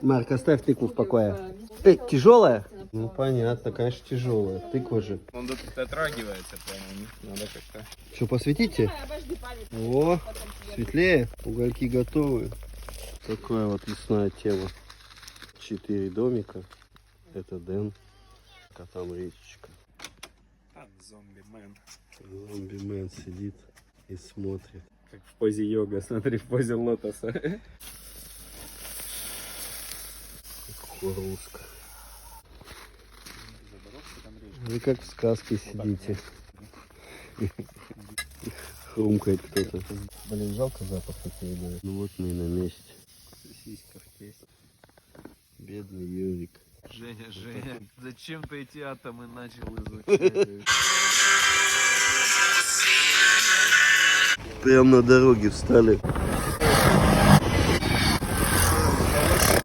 Марк, оставь тыкву в покое. Тяжелая? Ну понятно, конечно тяжелая. Тыква же. Он тут дотрагивается прямо, надо как-то. Что, посветите? О, светлее. Угольки готовы. Такая вот лесная тема. 4 домика. Это Дэн. А там речечка. Там зомби-мен. Зомби-мен сидит и смотрит. Как в позе йога, смотри, в позе лотоса. Кукурузка. Вы как в сказке сидите. Хрумкает кто-то. Блин, жалко запах такой дает. Ну вот мы и на месте. Сиська в тесте. Бедный Юрик. Женя, зачем ты эти атомы начал изучать? Прям на дороге встали.